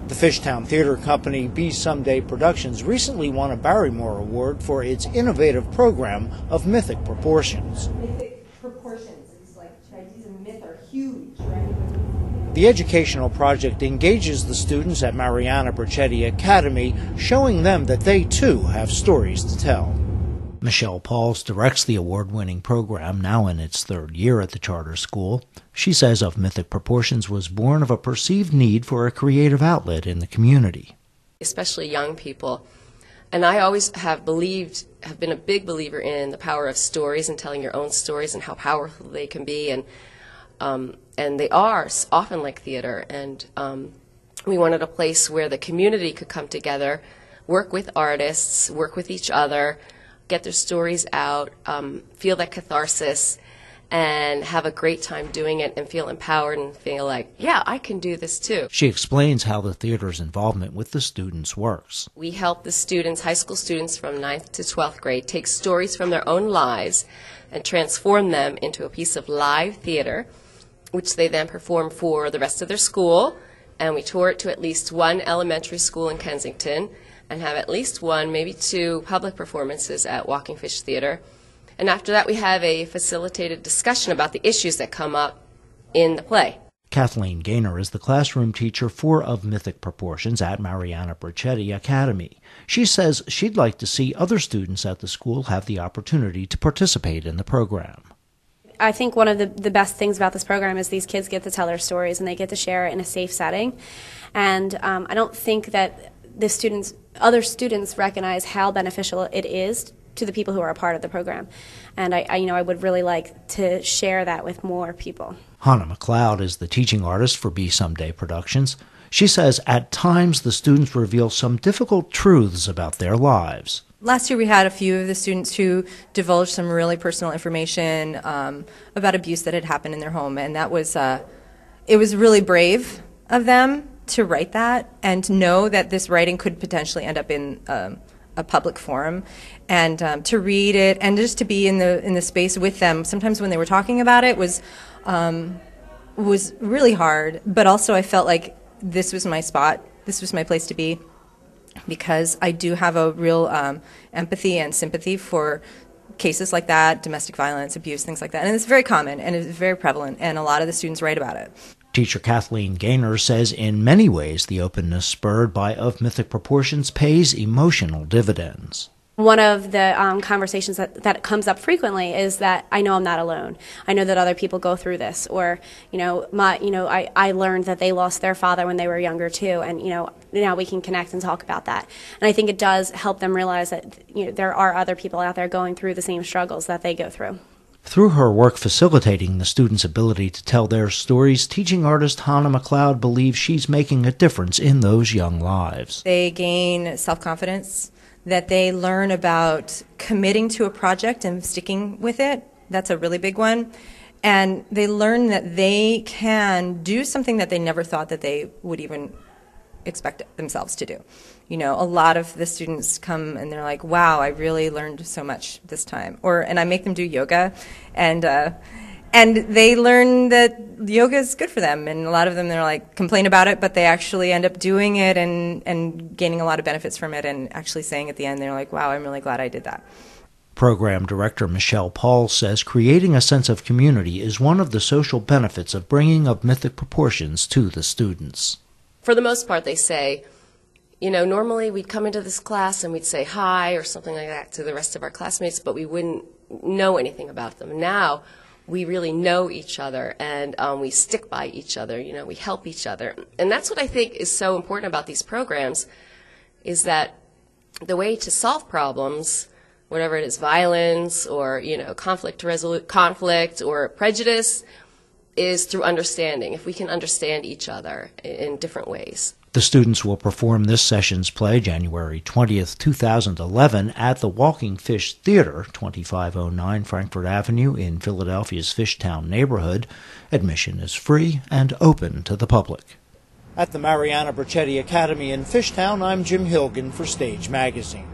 The Fishtown Theater Company Be Someday Productions recently won a Barrymore Award for its innovative program of mythic proportions. Mythic proportions, it's like ideas of myth are huge, right? The educational project engages the students at Mariana Bracetti Academy, showing them that they too have stories to tell. Michelle Pauls directs the award-winning program, now in its third year at the charter school. She says Of Mythic Proportions was born of a perceived need for a creative outlet in the community. Especially young people. And I always have been a big believer in the power of stories and telling your own stories and how powerful they can be. And they are often like theater. And we wanted a place where the community could come together, work with artists, work with each other, get their stories out, feel that catharsis, and have a great time doing it and feel empowered and feel like, yeah, I can do this too. She explains how the theater's involvement with the students works. We help the students, high school students from 9th to 12th grade, take stories from their own lives and transform them into a piece of live theater, which they then perform for the rest of their school. And we tour it to at least one elementary school in Kensington and have at least one, maybe two public performances at Walking Fish Theater. And after that, we have a facilitated discussion about the issues that come up in the play. Kathleen Gaynor is the classroom teacher for Of Mythic Proportions at Mariana Bracetti Academy. She says she'd like to see other students at the school have the opportunity to participate in the program. I think one of the best things about this program is these kids get to tell their stories and they get to share it in a safe setting. And I don't think that other students recognize how beneficial it is to the people who are a part of the program. And I would really like to share that with more people. Hannah McLeod is the teaching artist for Be Someday Productions. She says at times the students reveal some difficult truths about their lives. Last year we had a few of the students who divulged some really personal information about abuse that had happened in their home, and that was it was really brave of them to write that and to know that this writing could potentially end up in a public forum, and to read it and just to be in the space with them. Sometimes when they were talking about it was really hard, but also I felt like this was my spot, this was my place to be, because I do have a real empathy and sympathy for cases like that, domestic violence, abuse, things like that. And it's very common and it's very prevalent, and a lot of the students write about it. Teacher Kathleen Gaynor says in many ways the openness spurred by Of Mythic Proportions pays emotional dividends. One of the conversations that comes up frequently is that I know I'm not alone. I know that other people go through this, or I learned that they lost their father when they were younger too, and now we can connect and talk about that. And I think it does help them realize that there are other people out there going through the same struggles that they go through. Through her work facilitating the students' ability to tell their stories, teaching artist Hannah McLeod believes she's making a difference in those young lives. They gain self-confidence, that they learn about committing to a project and sticking with it. That's a really big one. And they learn that they can do something that they never thought that they would even expect themselves to do. A lot of the students come and they're like, wow, I really learned so much this time. And I make them do yoga, and they learn that yoga is good for them. And a lot of them, they're like, complain about it, but they actually end up doing it and gaining a lot of benefits from it, and actually saying at the end, they're like, wow, I'm really glad I did that. Program Director Michelle Pauls says creating a sense of community is one of the social benefits of bringing Of Mythic Proportions to the students. For the most part, they say, normally we'd come into this class and we'd say hi or something like that to the rest of our classmates, but we wouldn't know anything about them. Now we really know each other, and we stick by each other, we help each other. And that's what I think is so important about these programs, is that the way to solve problems, whatever it is, violence or, conflict or prejudice, is through understanding, if we can understand each other in different ways. The students will perform this session's play January 20th, 2011 at the Walking Fish Theater, 2509 Frankfort Avenue in Philadelphia's Fishtown neighborhood. Admission is free and open to the public. At the Mariana Bracetti Academy in Fishtown, I'm Jim Hilgen for Stage Magazine.